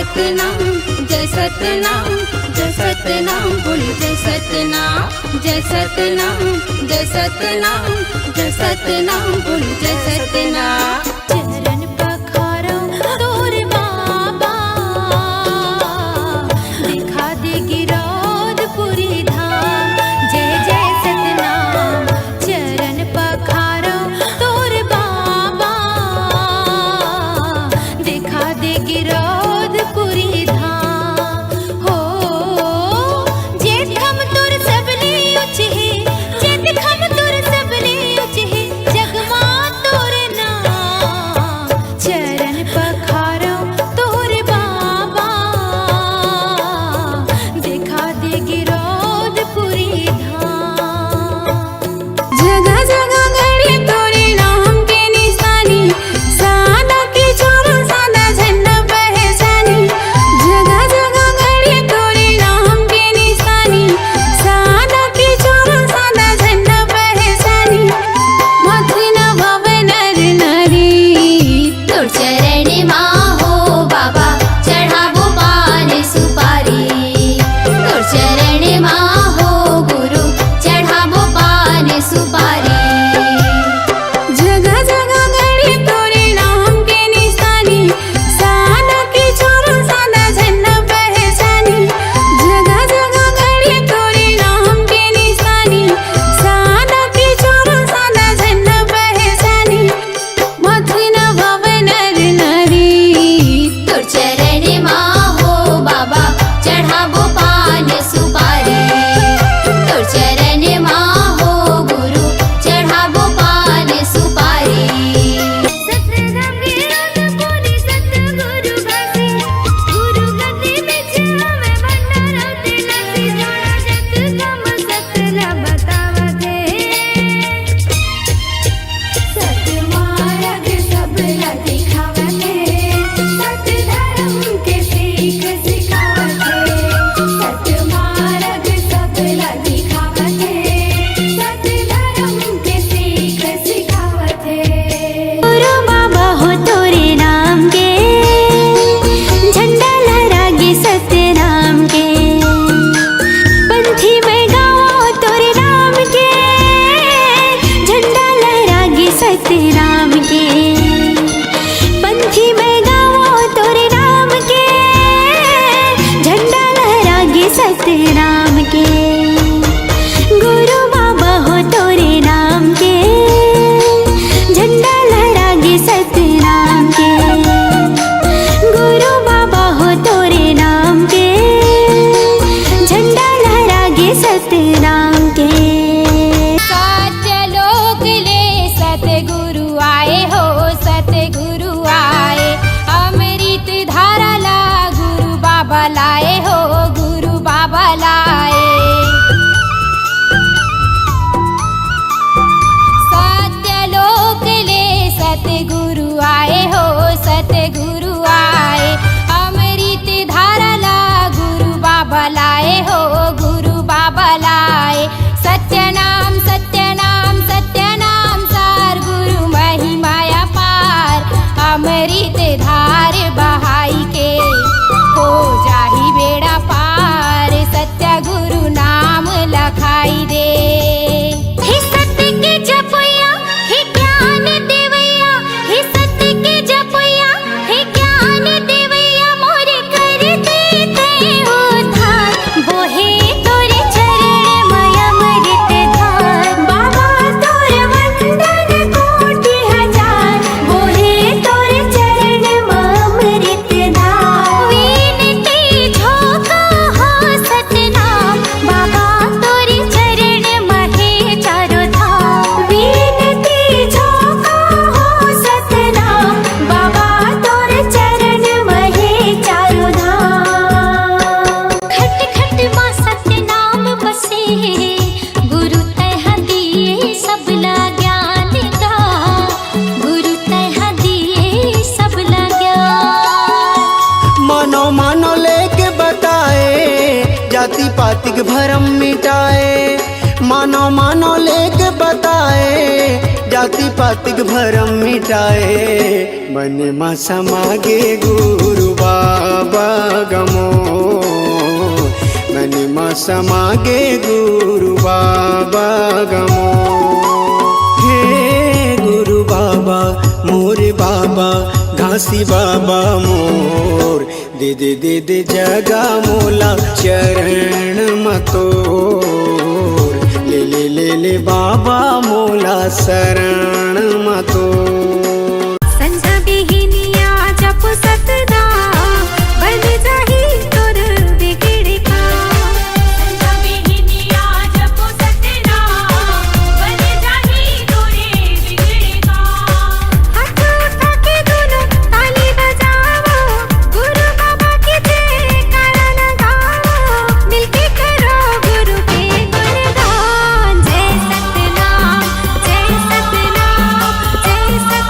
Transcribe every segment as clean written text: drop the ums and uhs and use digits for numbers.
सतनाम जय सतनाम जय सतनाम बोल जय सतनाम जय सतनाम जय सतनाम जय सतनाम बोल जय सतनाम। चरण पखारो तोर बाबा दिखा दे गिरौदपुरी धाम। जय जय सतनाम चरण पखारो तोर बाबा दिखा दे गिरौदपुरी धाम। हो जेठ हम तोर सबले उच है जेठ हम तोर सबले उच है जगमा तोर नाम। चरण पखारो तोर बाबा दिखा दे गिरौदपुरी धाम। जगह जगह गड़ी तोरे नाम के निशानी सादा की छोरो सादा झंडा पहचानी। जगह जगह गड़ी तोरे नाम के निशानी सादा की छोरो सादा झंडा पहचानी। माथे न भावे नर नारी तोर चरण माँ हो बाबा चढ़ाबो पान सुपारी। तोर चरण माँ हो गुरु चढ़ाबो पान सुपारी। जगह जगह गड़ी तोरे नाम के निशानी सादा की छोरो सादा झंडा पहचानी। जगह जगह गड़ी तोरे नाम के निशानी सादा की छोरो सादा झंडा पहचानी। माथे न भावे नर नारी तोर चरण माँ हो बाबा चढ़ाबो पान सुपारी। तोर चरण माँ हो गुरु चढ़ाबो पान सुपारी। सतनाम गिरौदपुरी सतगुरु बसे गुरु गद्दी बिच हमें भंडारा तेलासी जोड़ा जग कम सतला बतावते। सतमार्ग सबला दिखावते सत धर्म के सीख सिखावते। सतमार्ग सबला दिखावते सत धर्म के सीख सिखावते। गुरु बाबा हो तोरे नाम के झंडा लहरागे सतनाम के। पंथी में गाओ तोरे नाम के झंडा लहरागे सतनाम के। पंथी में गाओ तोरे नाम के झंडा लहरागे सतनाम के। गुरु बाबा हो तोरे नाम के झंडा लहरागे सतनाम के। गुरु बाबा हो तोरे नाम के झंडा लहरागे सतनाम के। सत्यलोक ले सतगुरु आए हो सतगुरु आए। अमृत धारा ला गुरु बाबा लाए हो गुरु बाबा लाए। सत्यलोक ले सतगुरु आए हो सतगुरु आए। अमृत धारा ला गुरु बाबा लाए हो गुरु बाबा लाए। सत्यनाम सत्यनाम सत्यनाम सार गुरु महिमाया पार। अमृत धार बहाई के हो जाही बेड़ा पार। सत्य गुरु नाम लखाई दे। हे सत्य के जपैया हे ज्ञान देवैया हे सत्य के जपैया हे ज्ञान देवैया मोरे कर देते उद्धार। बोहे तोरे चरण में अमृत धार। बाबा तोर वंदन कोटि हजार। बोहे तोरे चरण में अमृत धार। विनती झोंका हो सतनाम बाबा तोरे चरण में है चारों धाम। विनती झोंका हो सतनाम बाबा तोरे चरण में है चारों धाम। खट खट माँ सतनाम बसे गुरु तह दिए सबला ज्ञान का। गुरु तह दिए सबला ज्ञान। मानो मानो लेके बताए जाति पातिक भरम मिटाए। मानो मानो लेके बताए जाति पातिक भरम मिटाए। मन मा समागे गुरु बाबा गमो मन में समागे गुरु बाबा गमो। हे गुरु बाबा मोरे बाबा घासी बाबा मोर दे दे दे दे जगा मोला चरण मतोर ले ले ले ले बाबा मोला शरण मतोर। संझा बिहिनिया जप सतनाम बन जाही तोर बिगड़ काम। संझा बिहिनिया जप सतनाम बन जाही तोरे बिगड़ काम। हाथ उठा के दोनों ताली बजाओ गुरु बाबा के जयकारा लगाओ। मिलके करो गुरु के गुणगान। जय सतनाम जय सतनाम जय सतनाम।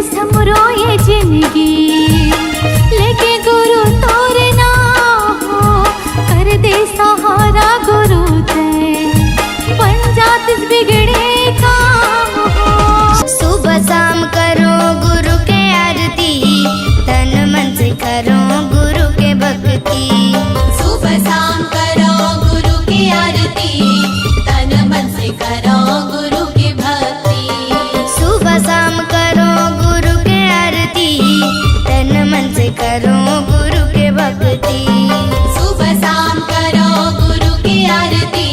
समरो ये जिंदगी लेके गुरु तोरे ना हो कर दे सहारा गुरु ते बन जात इस बिगड़े काम हो। सुबह शाम करो गुरु के आरती तन मन से करो गुरु के भक्ति। सुबह शाम करो गुरु की आरती तन मन से करो गुरु की भक्ति। सुबह शाम करो गुरु के आरती तन मन से करो गुरु के भक्ति। सुबह शाम करो गुरु की आरती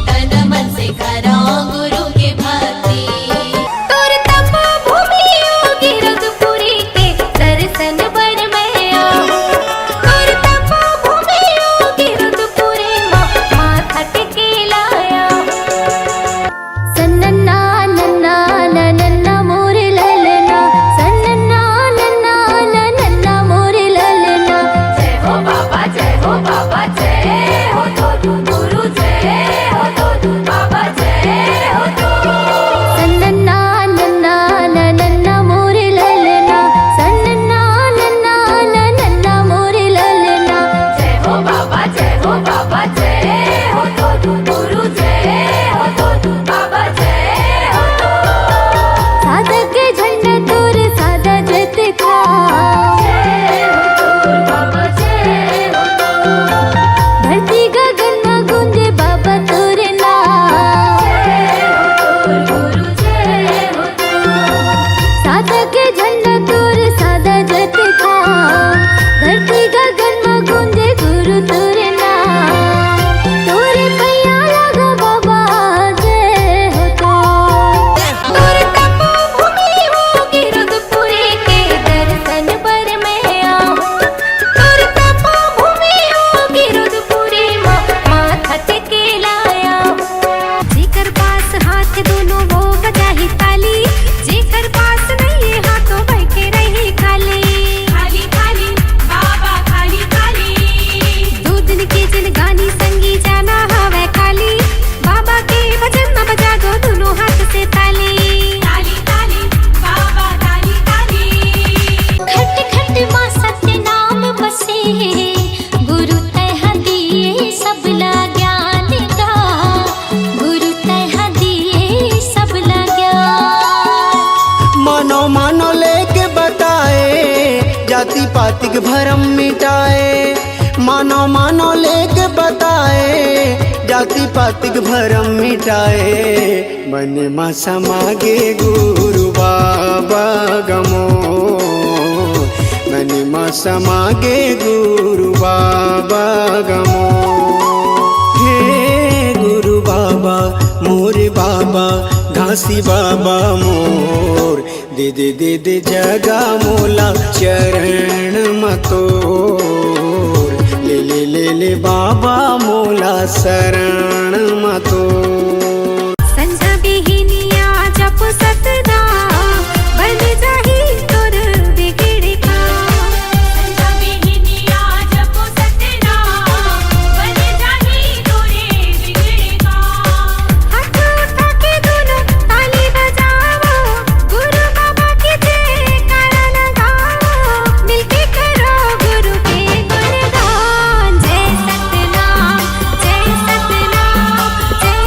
तन मन से करो गुरु की भक्ति। तोर तपो भूमि योगी रघुपुरी के दर्शन बर में आओ। तोर तपो भूमि योगी रघुपुरी माथा टेके लाया। सन्नन्ना नन्ना नन्ना मोरे ललना सन्नन्ना नन्ना नन्ना मोरे ललना। जय हो बाबा जय हो तो गुरु जय हो तो बाबा जय हो तो। सन्नन्ना नन्ना नन्ना मोरे ललना सन्नन्ना नन्ना नन्ना मोरे ललना। जय हो बाबा जय हो तो गुरु जय हो तो बाबा जय हो तो। साधक के झंडा तोर सादा जत था। जय हो तो बाबा जय हो तो। धरती गगन में गूंजे बाबा तोर नाम। जय हो तो गुरु जय हो तो। साधक के झंडा तोर सादा जत था। धरती गगन में गूंजे गुरु तोर नाम। तोरे पैया लगा बाबा जय हो तो। तोर तपो भूमि होगी रघुपुरी के दर्शन पर में आओ। तोर तपो भूमि होगी रघुपुरी माथा टेके लाया। जेकर पास हाथ दोनों वो बजाही ताली। जेकर पास नहीं है हाथों बैठे रही खाली। खाली खाली बाबा खाली खाली। दो दिन के जिन गानी संगी जाना हवे खाली। बाबा के भजन न बजा दो दोनों हाथ से ताली। ताली ताली बाबा ताली ताली। खट खट माँ सत्य नाम बसे गुरु तह दिए सबला ज्ञान का। गुरु तह दिए सबला ज्ञान। मानो मानो लेके बताए जाति पाति के भरम मिटाए। मानो मानो लेके बताए जाति पाति के भरम मिटाए। मन मा समागे गुरु बाबा गमो। मन मा समागे गुरु बाबा गमो। हे गुरु बाबा मोरे बाबा घासी बाबा मोर। दे दे दे दे जगा मोला चरण मतोर। ले ले ले ले बाबा मोला शरण मतोर। संझा बिहिनिया जप सतनाम बन जाही तोर बिगड़े काम। संझा बिहिनिया जपो सतनाम बन जाही तोरे बिगड़े काम। हाथ उठा के दोनों ताली बजाओ। गुरु बाबा के जयकारा लगाओ। मिलके करो गुरु के गुणगान। जय सतनाम जय सतनाम जय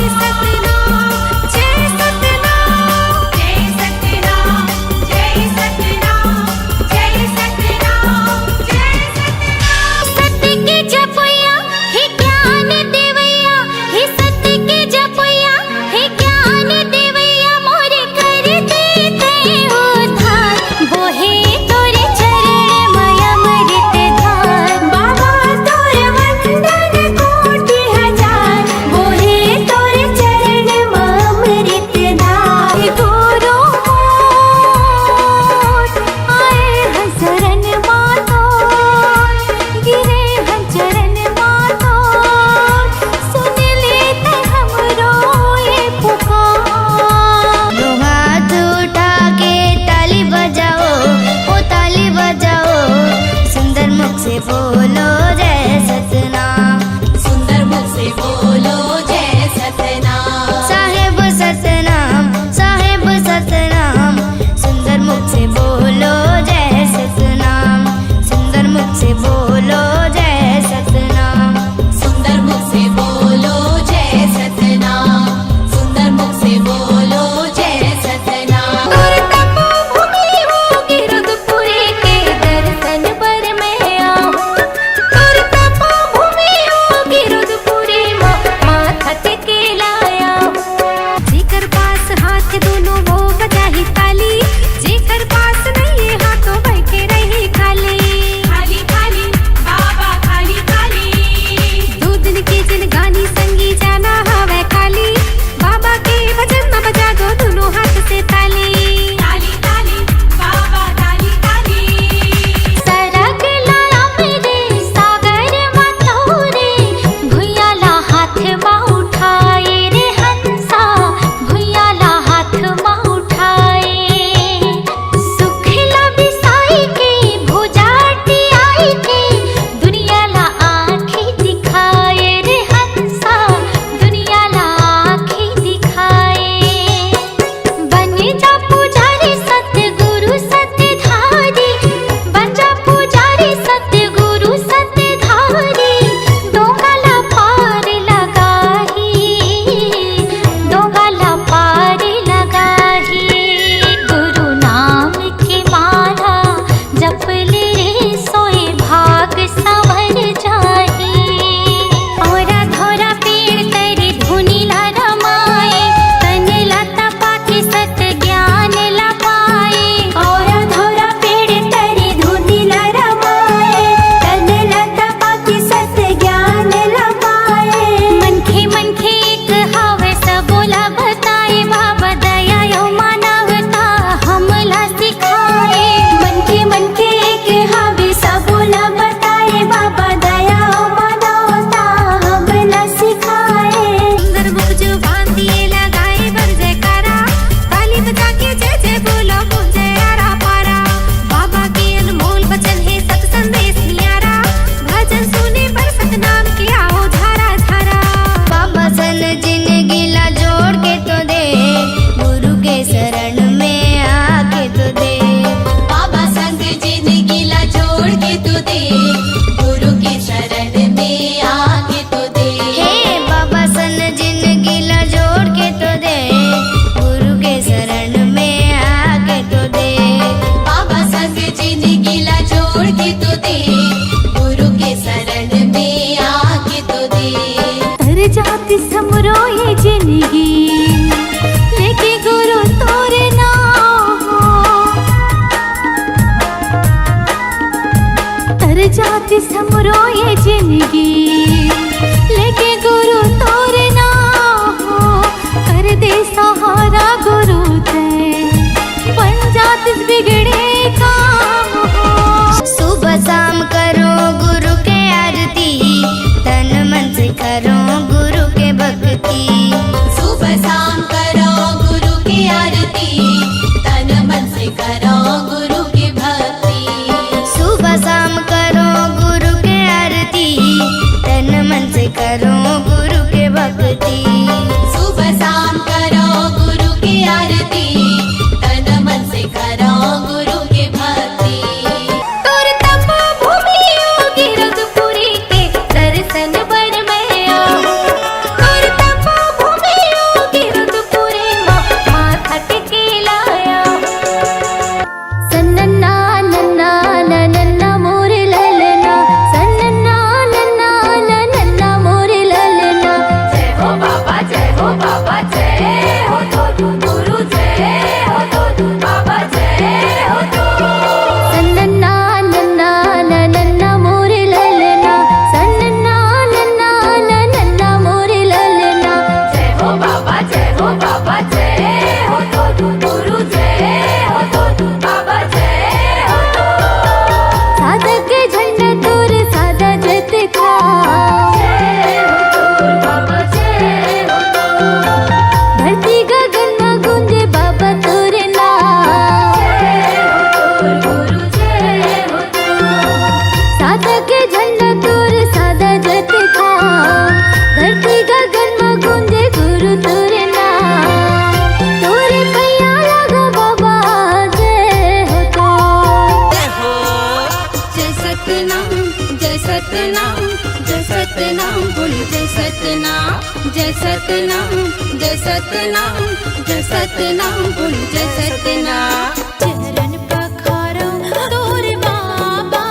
सतनाम जय सतनाम जय सतनाम बोल जय सतनाम। चरण पखारो तोर बाबा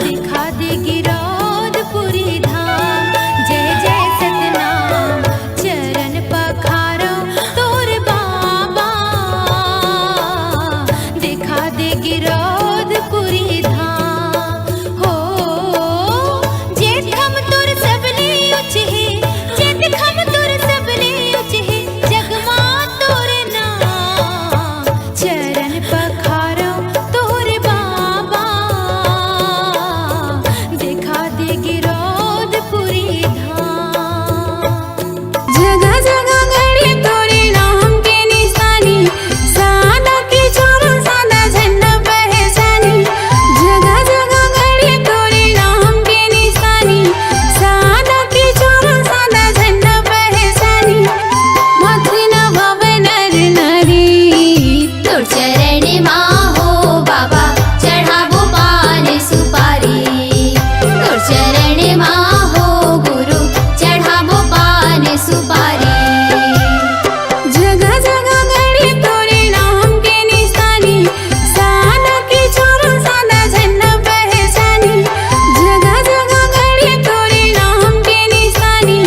दिखा दे गिरौदपुरी धाम। जय जय सतनाम चरण पखारो तोर बाबा दिखा दे गिरौदपुरी धाम। हो जेठ हम तुर सबले उच है, जेठ हम तुर सबले उच है, जगमा तोर नाम। चरण पखारो तोर बाबा दिखा दे गिरौदपुरी धाम। जगह जगह गड़े तोरे नाम के निशानी, सादा की छोरो सादा झंडा पहचानी। जगह जगह गड़े तोरे नाम के निशानी, सादा की छोरो सादा झंडा पहचानी। मथुन भव नर नारी तोर चरण माँ हो बाबा चढ़ाबो पान सुपारी। तोर चरण माँ हो गुरु चढ़ाबो पान सुपारी। जगह जगह गड़े तोरे नाम के निशानी, सादा की छोरो सादा झंडा पहचानी। जगह जगह गड़े तोरे नाम के निशानी,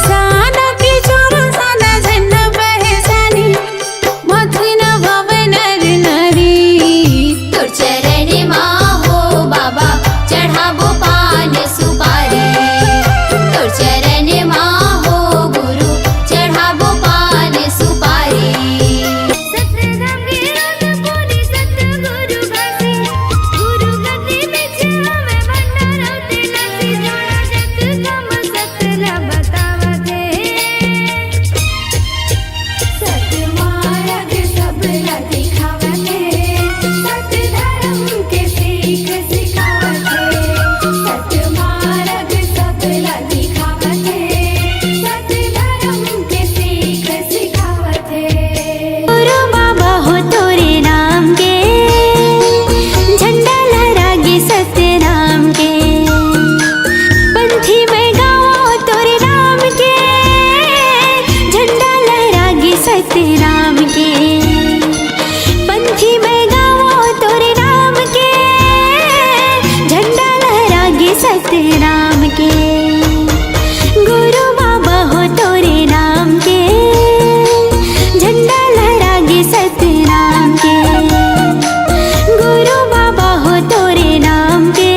सादा की छोरो सादा झंडा पहचानी। मथुन भव नर नारी तोर चरण माँ हो बाबा चढ़ाबो पान सुपारी। तोर चरण माँ हो गुरु चढ़ाबो पान सुपारी। सतनाम गिरौदपुरी सतगुरु घासी, गुरु गद्दी बिच हमें भंडारौते नसी। जोड़ा जग कम सतला बतावते, सतमार्ग सबला दिखावते। सत धर्म के सीख सिखावते, सतमार्ग सबला दिखावते। सत धर्म के सीख सिखावते। गुरु बाबा हो तोरे नाम के, झंडा लहरागे सतनाम के। पंथी में गाओ तोरे नाम के, झंडा लहरागे सतनाम के। पंथी में गाओ तोरे नाम के, झंडा लहरागे सतनाम के। गुरु बाबा हो तोरे नाम के, झंडा लहरागे सतनाम के। गुरु बाबा हो तोरे नाम के,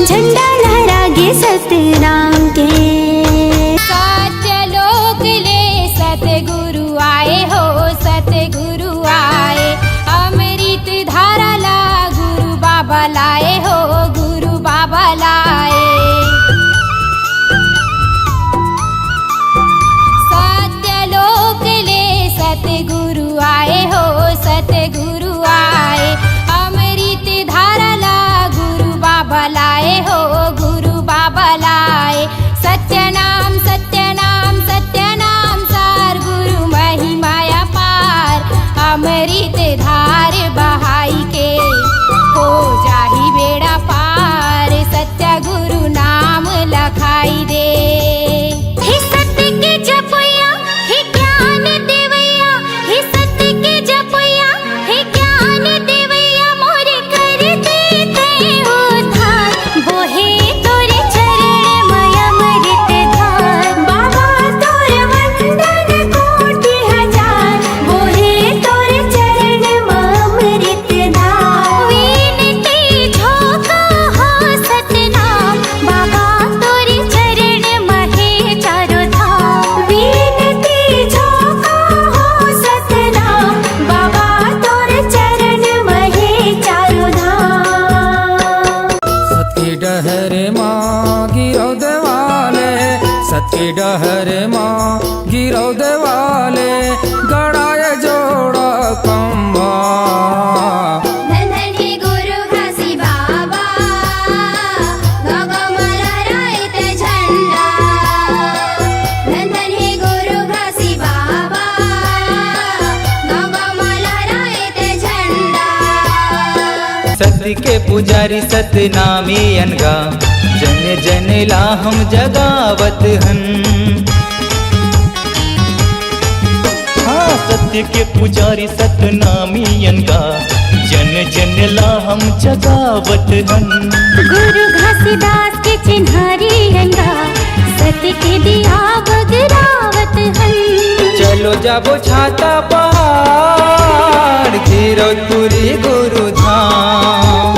झंडा लहरागे सतनाम के। सत्यलोक ले सतगुरु आए हो, सतगुरु आए। अमृत धारा ला गुरु बाबा लाए हो, गुरु बाबा लाए। सत्यलोक ले सतगुरु आए हो, सतगुरु आए। अमृत धारा ला गुरु बाबा लाए हो, गुरु बाबा लाए। सत्यनाम सत्यनाम सत्यनाम सार गुरु महिमाया पार। अमृत धार बहाई के हो जाही बेड़ा पार। सत्य गुरु नाम लखाई दे। हे सत्य के जपैया हे ज्ञान देवैया, हे सत्य के जपैया हे ज्ञान देवैया। मोरे कर देते उद्धार, बोहे तोरे चरण माया अमृत धार। बाबा तोर वंदन कोटि हजार, बोहे तोरे चरण माया अमृत धार। विनती झोंका हो सतनाम, बाबा तोरे चरण महे चारो धाम। विनती झोंका हो सतनाम, बाबा तोरे चरण महे चारो धाम। सती डहर माँ गिरौद वाले, सती डहर माँ गिरौद वाले। गड़ाए जोड़ा कम्बा धन्य गुरु घासी बाबा, गगम लहराए झंडा। धन्य गुरु घासी बाबा, गगम लहराए झंडा। सती के पुजारी सतनामी अनगा जन जन ला हम जगावत हन। हाँ सत्य के पुजारी सतनामी अनगा जन जन ला हम जगावत हन। गुरु घासीदास के चिन्हारी अनगा सत्य के दिया बगरावत हन। चलो जाबो छाता पहाड़ गिरौदपुरी गुरु धाम।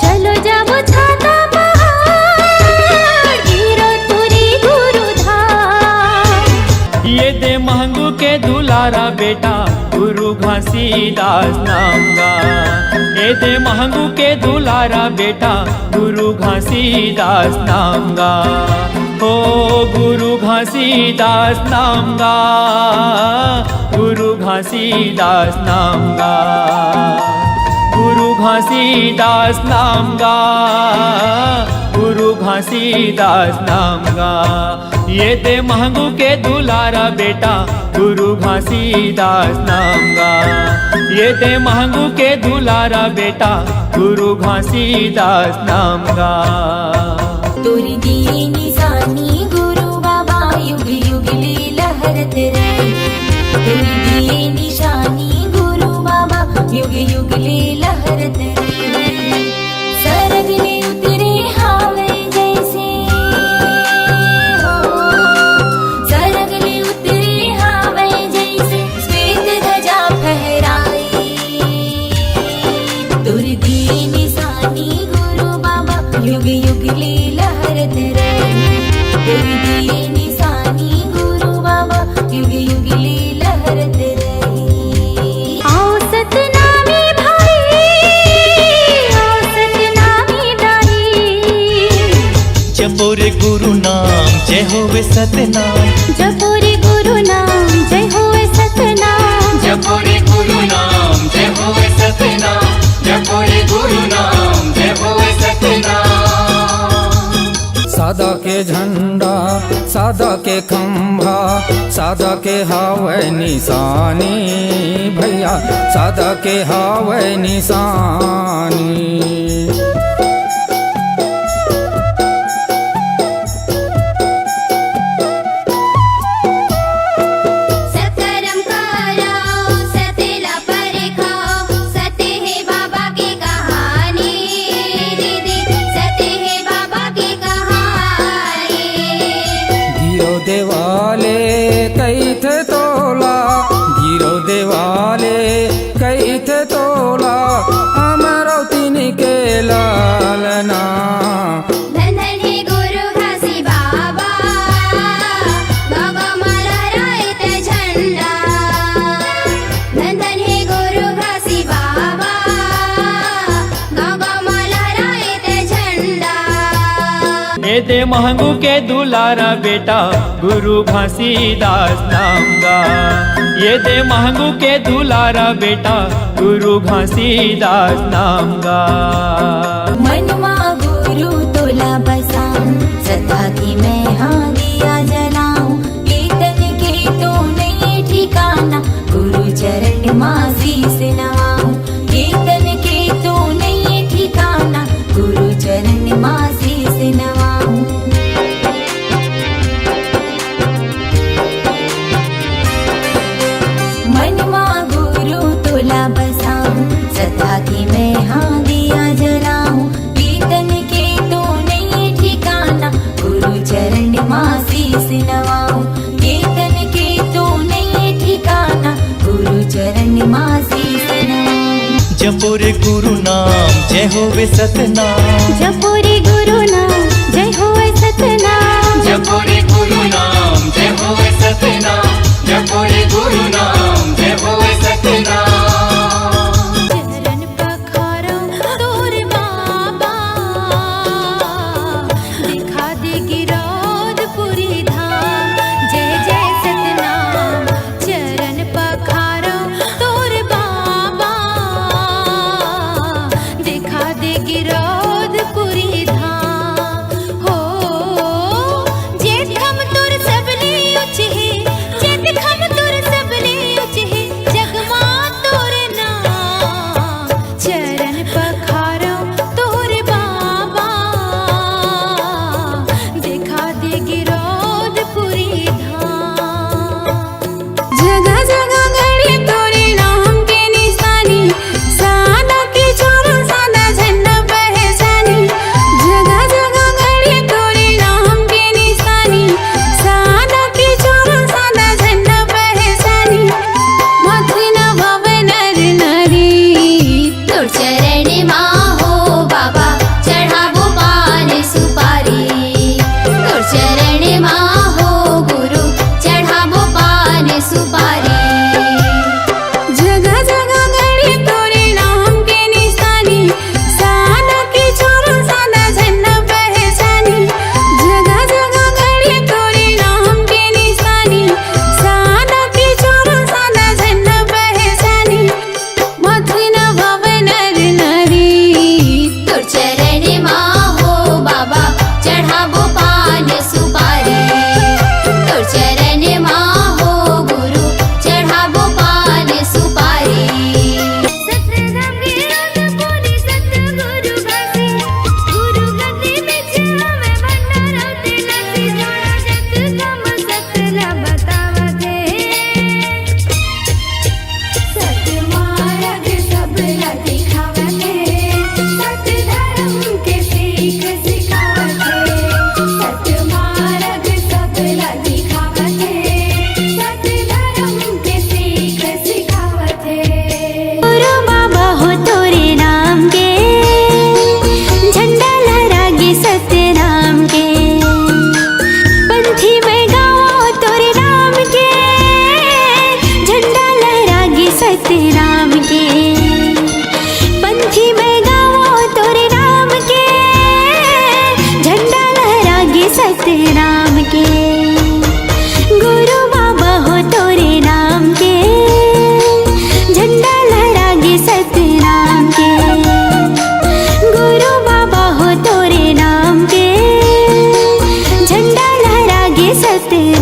चलो जाबो छाता पहाड़ गिरौदपुरी गुरु धाम। ये दे महंगू के दुलारा बेटा गुरु घासीदास नाम गा। ये दे महंगू के दुलारा बेटा गुरु घासीदास नाम गा। ओ गुरु घासीदास नाम गा, गुरु घासीदास नाम गा, गुरु घासीदास नाम गा, गुरु घासीदास नाम गा। ये दे महंगू के दुलारा बेटा गुरु घासीदास नाम गा। ये दे महंगू के दुलारा बेटा गुरु घासीदास नाम गा। तोरी दिए निशानी गुरु बाबा युग युग ले लहरत रहे। तोरी दिए निशानी गुरु बाबा युग युग ले लहरत रहे। सरग ले उतरे हावे जैसे हो, सरग ले उतरे हावे जैसे श्वेत ध्वजा फहराई। तोरी दिए निशानी गुरु बाबा युग युग ले लहरत रहे। तोरी दिए निशानी गुरु बाबा युग युग ले लहरत रहे। आओ सतनामी भाई, आओ सतनामी दाई। जपो रे गुरु नाम जय होवे सतनाम। जपो रे गुरु नाम जय होवे सतनाम। जपो रे गुरु नाम जय होवे सतनाम। जपो रे गुरु नाम जय होवे सतनाम। सादा के झंडा सादा के खंभा सादा के हावे निशानी भैया सादा के हावे निशानी। सत्कर्म करो सतेला परखाओ सत्य है बाबा की कहानी। दीदी सत्य है बाबा की कहानी। गिरो देवाले कई थे तोला गिरो देवाले कई थे तोला अमरावती के लालना। धन धन है गुरु घासी बाबा बाबा माला रायत झंडा। धन धन है गुरु घासी बाबा बाबा माला रायत झंडा। ये दे महंगू के दुलारा बेटा गुरु घासीदास नाम गा। ये दे महंगू के दुलारा बेटा गुरु घासीदास नाम गा। मनमा गुरु तोला बसाऊं सदा की मैं हाँ दिया जलाऊं। कीर्तन के तो नहीं ठिकाना गुरु चरण मासी से नवाऊं। कीर्तन के तो नहीं ठिकाना गुरु चरण मासी से नवाऊं। मनमा गुरु तोला बसाऊं सदा की मैं हाँ दिया जलाऊं। कीर्तन के तो नहीं ठिकाना गुरु चरण मासी से नवाऊं। कीर्तन के तो नहीं ठिकाना गुरु चरण मासी से नवाऊं। जपो रे गुरु नाम जय होवे सतनाम। जपो रे गुरु नाम जय होवे सतनाम। जपो रे गुरु नाम जय होवे सतनाम। जपो रे गुरु नाम जय होवे सतनाम। चरण पखारो तोर बाबा दिखा दे गिरौदपुरी धाम। जय जय सतनाम चरण पखारो तोर बाबा दिखा दे गिरौदपुरी धाम।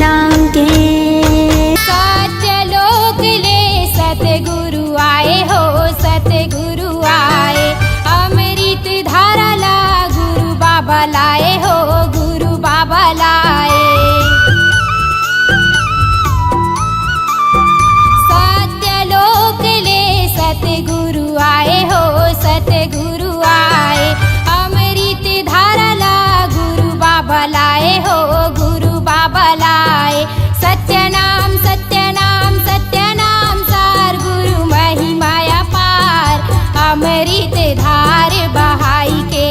राम के। सत्यलोक ले सतगुरु आए हो सतगुरु आए, अमृत धारा ला गुरु बाबा लाए हो गुरु बाबा लाए। सत्यलोक ले सतगुरु आए हो सतगुरु आए, अमृत धारा ला गुरु बाबा लाए हो गुरु बाबा लाए। सत्यनाम सत्यनाम सत्यनाम सार, गुरु महिमाया पार, अमृत धार बहाई के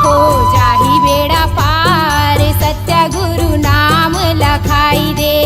हो जाही बेड़ा पार, सत्य गुरु नाम लखाई दे।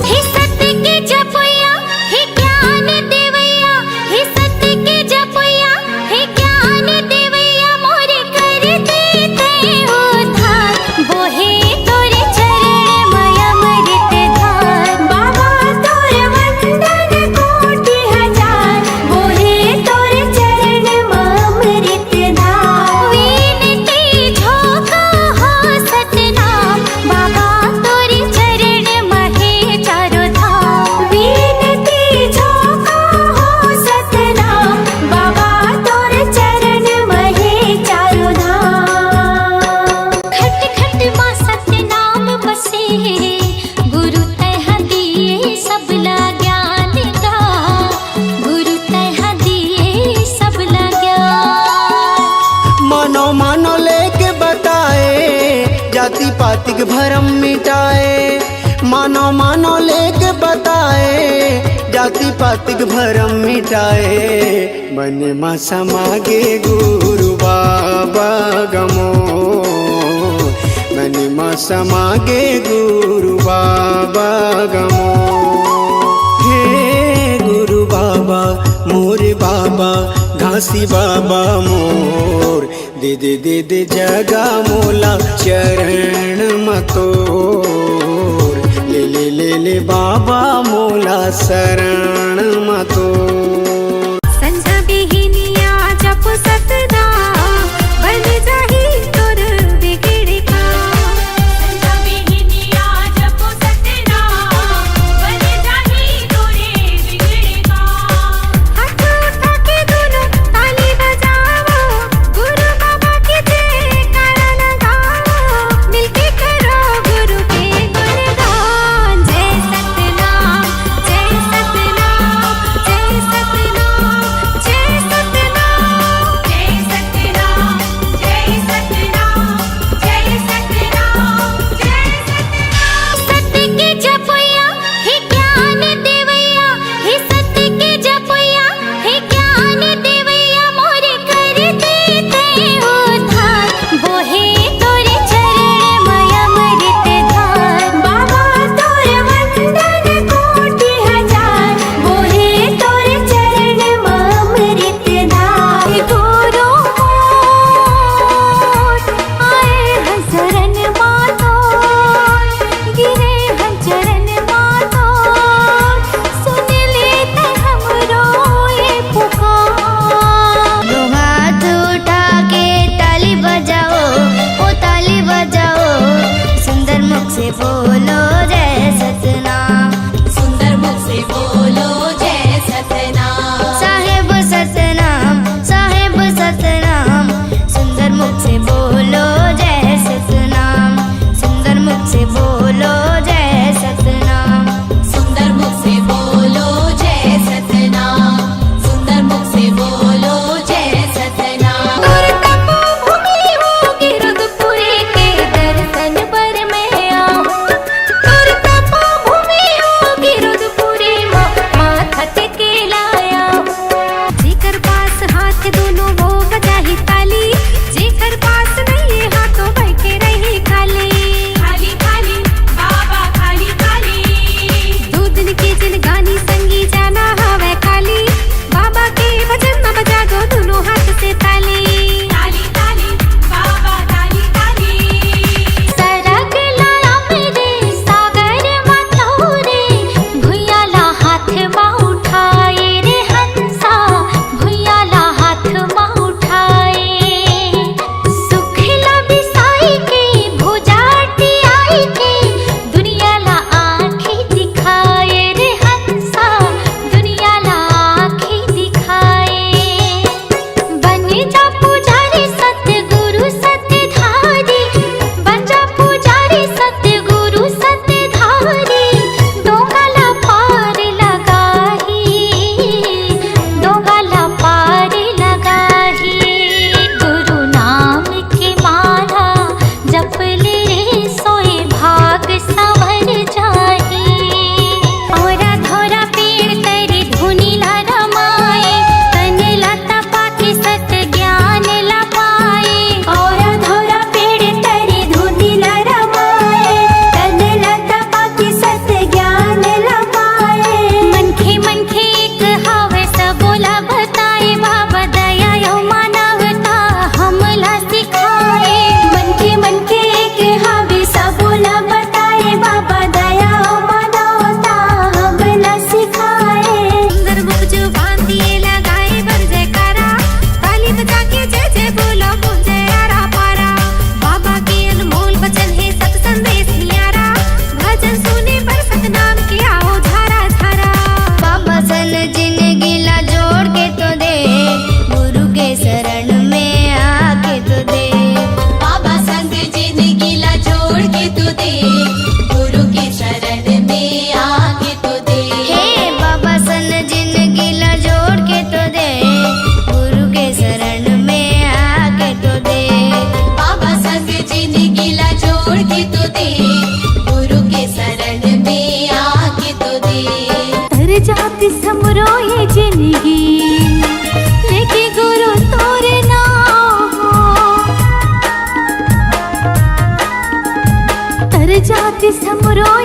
हे सत्य के जपैया हे ज्ञान देवैया, हे सत्य के जपैया हे ज्ञान देवैया, मोरे कर देते उद्धार, बोहे तोरे चरण मय अमृत धार। बाबा तोरे वंदन कोटि हजार, बोहे तोरे चरण मय अमृत धार। विनती झोंका हो सतनाम, बाबा तोरे चरण महे चारों धाम। विनती झोंका हो सतनाम, बाबा तोरे चरण महे चारों धाम। खट खट मां सतनाम बसे, गुरु तह दिए सबला ज्ञान का, गुरु तह दिए सबला ज्ञान। मानो मानो लेके बताए, जाति पाति के भरम मिटाए। मानो मानो लेके बताए, जाति पाति के भरम मिटाए। मन में समागे गुरु बाबा गमो, मन में समागे गुरु बाबा गमो। हे गुरु बाबा मोरे बाबा, घासी बाबा मोर, दे दे दे दे जगा मोला चरण मतोर। ले ले ले ले बाबा मोला शरण मतोर। संझा बिहिनिया जप सतनाम, बन जाही तोर बिगड़ का। संझा बिहिनिया जप सतनाम, बन जाही तोरे बिगड़ का। हाथ उठा के दोनों ताली बजाओ, गुरु बाबा के जयकारा लगाओ, मिलके करो गुरु के गुणगान। जय सतनाम जय सतनाम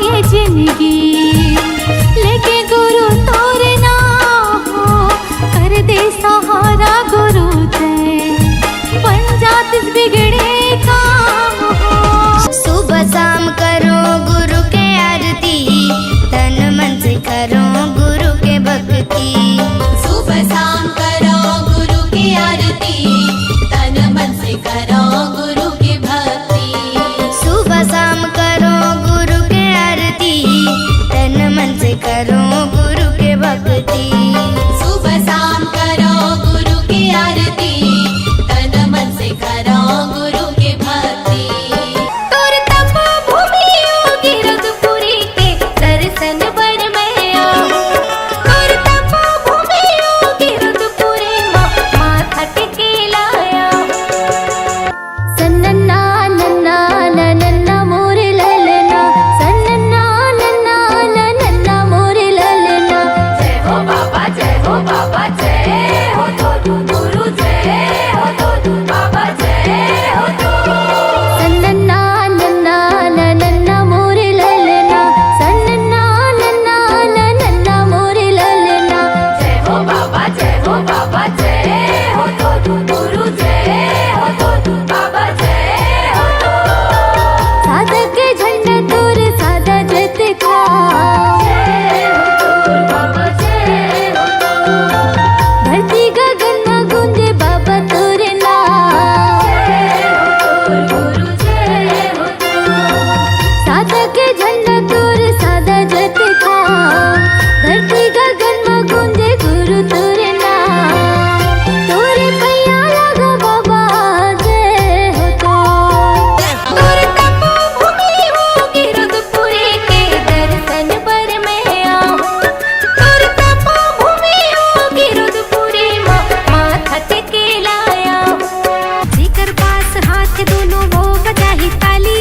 ये जिंदगी लेके गुरु तोरे ना हो कर दे सहारा गुरु दे बन जात इस बिगड़े काम हो। सुबह शाम करो गुरु के आरती तन मन से करो गुरु के भक्ति। सुबह शाम करो गुरु की आरती तन मन से करो गुरु की भक्ति। सुबह शाम करो गुरु के आरती तन मन से करो गुरु के भक्ति। सुबह शाम करो गुरु की आरती तन मन से करो गुरु की भक्ति। तोर तपो भूमि योगी रघुपुरी के दर्शन बर में आओ। तोर तपो भूमि योगी रघुपुरी माथा टेके लाया। सन्नन्ना नन्ना नन्ना मोरे ललना सन्नन्ना नन्ना नन्ना मोरे ललना। जय हो बाबा जय हो तो गुरु जय हो तो बाबा जय हो तो। सन्नन्ना नन्ना नन्ना मोरे ललना सन्नन्ना नन्ना नन्ना मोरे ललना। जय हो बाबा जय हो तो गुरु जय हो तो बाबा जय हो तो। साधक के झंडा तोर सादा जत खा। जय हो तो बाबा जय हो तो। धरती गगन में गूंजे बाबा तोरे नाम। जय हो तो गुरु जय हो तो। साधक के झंडा तोर सादा जत खा। धरती गगन में गूंजे गुरु तोरे नाम। तोरे पैया लागो बाबा जय हो तो। तोर तपो भूमि होगी रघुपुरी के दर्शन पर में आओ। तोर तपो भूमि होगी रघुपुरी माथा टेके लाया। जेकर पास हाथ दोनों वो बजाही ताली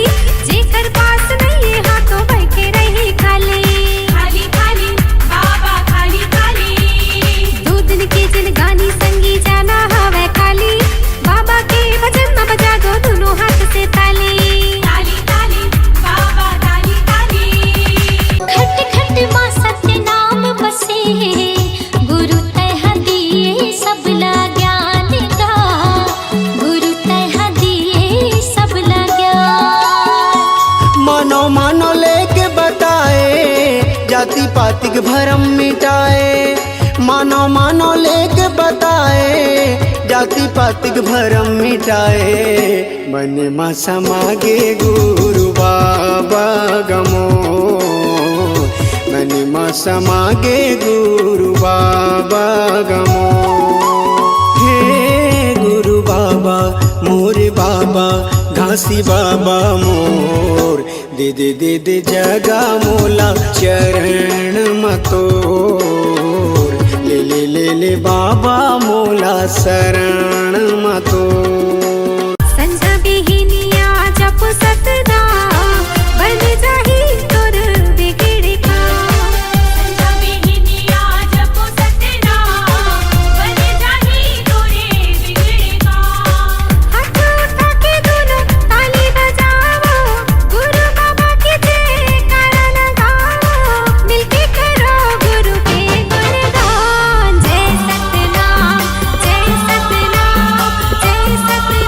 जेकर पास नहीं हाथों बैठे रही खाली। खाली खाली बाबा खाली खाली। दो दिन के जिन गानी संगी जाना हवे खाली। बाबा के भजन में बजा दो दोनों हाथ से ताली। ताली ताली बाबा ताली ताली। खट खट मां सत्य नाम बसे गुरु तह दिए सबला ज्ञान का। गुरु तह दिए सबला ज्ञान। मानो मानो लेके बताए जाति पाति के भरम मिटाए। मानो मानो लेके बताए जाति पाति के भरम मिटाए। मन में समागे गुरु बाबा गमो मन में समागे गुरु बाबा गमो। हे गुरु बाबा मोरे बाबा घासी बाबा मोर दे दे दे दे जगा मोला चरण मतोर। ले ले ले ले बाबा मोला शरण मतोर। संझा बिहिनिया जप सतनाम बन जाही तोर बिगड़ का। संझा बिहिनिया जप सतनाम बन जाही तोरे बिगड़ का। हाथ उठा के दोनों ताली बजाओ गुरु बाबा के जयकारा लगाओ। मिलके करो गुरु के गुणगान। जय सतनाम जय सतनाम जय सतनाम।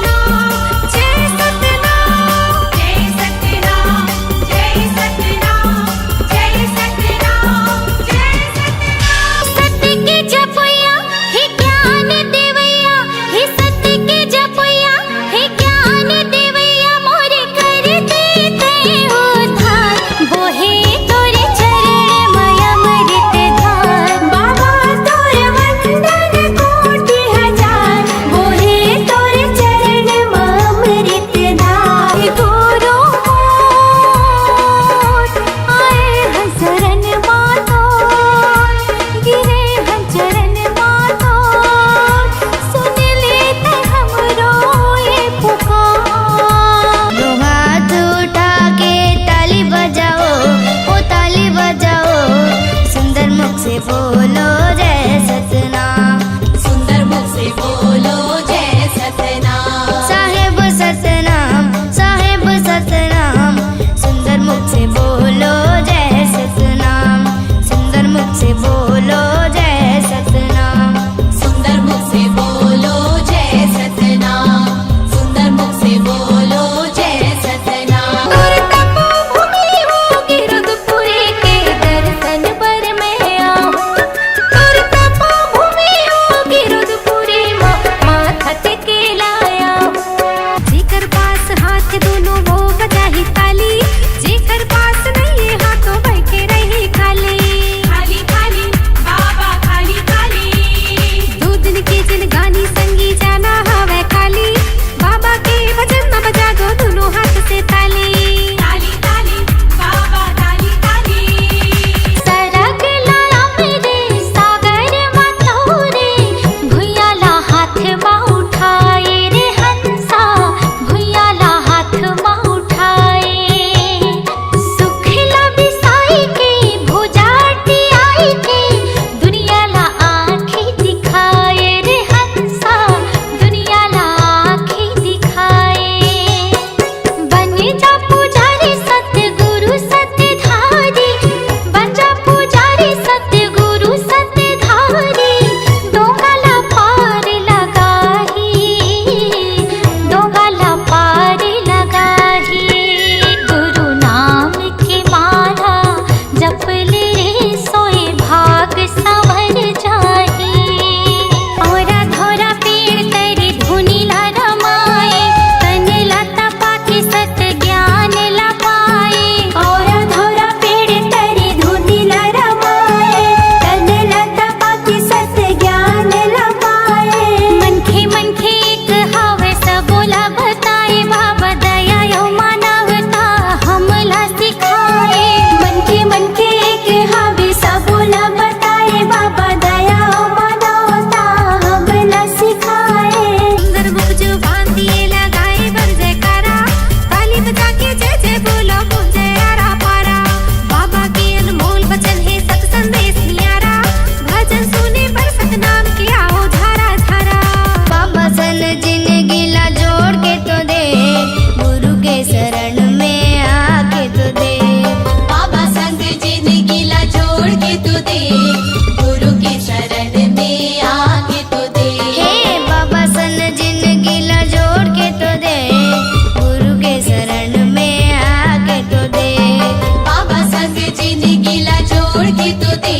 जिंदगी ला जोड़ के तो दे,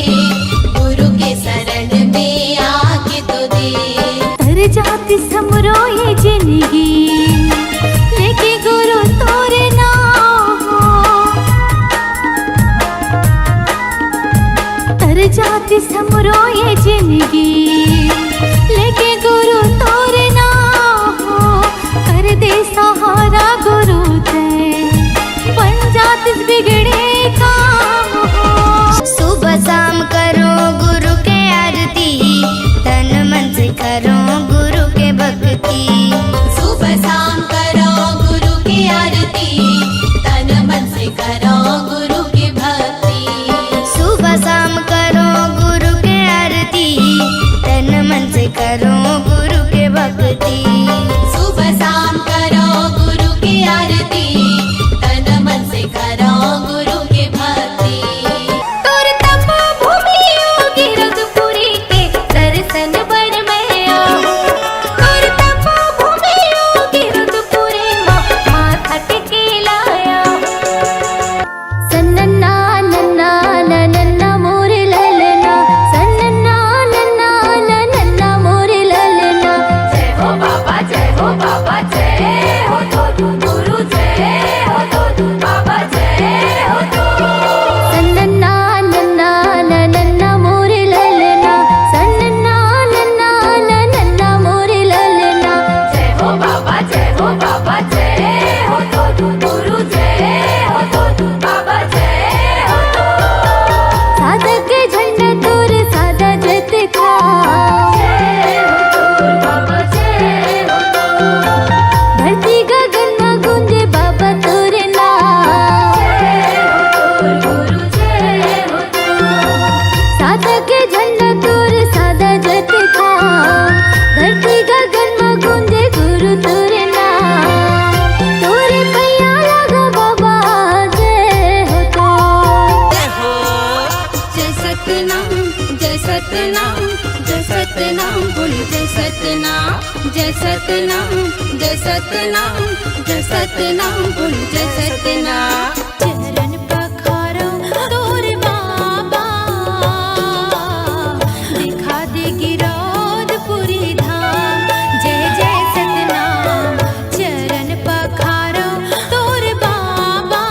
गुरु के शरण में आके तो दे। तर जाती समरो ये जिंदगी लेके गुरु तोरे नाम हो। तर जाती समरो ये जिंदगी लेके गुरु तोरे नाम हो। कर दे सहारा गुरु दे बन जात इस बिगड़े काम हो। सुबह शाम करो गुरु के आरती, तन मन से करो गुरु के भक्ति। सुबह शाम करो गुरु की आरती, तन मन से करो गुरु की भक्ति। सुबह शाम करो गुरु के आरती, तन मन से करो गुरु के भक्ति। सुबह शाम करो गुरु की आरती, तन मन से करो गुरु की भक्ति। तोर तपो भूमि योगी रघुपुरी के दर्शन बर मैं आऊं। तोर तपो भूमि योगी रघुपुरी माथा टेके लाया। सन्नन्ना नन्ना नन्ना मोरे ललना, सन्नन्ना नन्ना नन्ना मोरे ललना। जय हो बाबा जय हो बाबा जय हो तो गुरु जय हो तो बाबा जय हो तो। सन्नन्ना नन्ना नन्ना मोरे ललना, सन्नन्ना नन्ना नन्ना मोरे ललना। जय हो बाबा जय हो तो गुरु जय हो तो बाबा जय हो तो। साधक के झंडा तोर सादा जत खा। जय हो तो बाबा जय हो तो। धरती गगन में गूंजे बाबा तोरे नाम। जय हो तो गुरु जय हो तो। साधक के झंडा तोर सादा जत खा। धरती गगन में गूंजे गुरु तोरे नाम। तोरे पैया लगा बाबा जय हो तो। जय सतनाम जय सतनाम जय सतनाम बोल जय सतनाम। जय सतनाम जय सतनाम जय सतनाम बोल जय सतनाम। चरण पखारो तोरे बाबा, दिखा दे गिरौद पुरी धाम। जय जय सतनाम। चरण पखारो तोरे बाबा,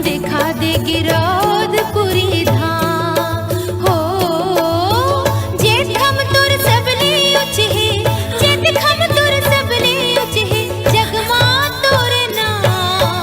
दिखा दे गिरौद पुरी धाम। हो जेठ हम तुर सबले उच है, जेठ हम तुर सबले उच है। जगमा तोरे नाम।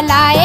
लाए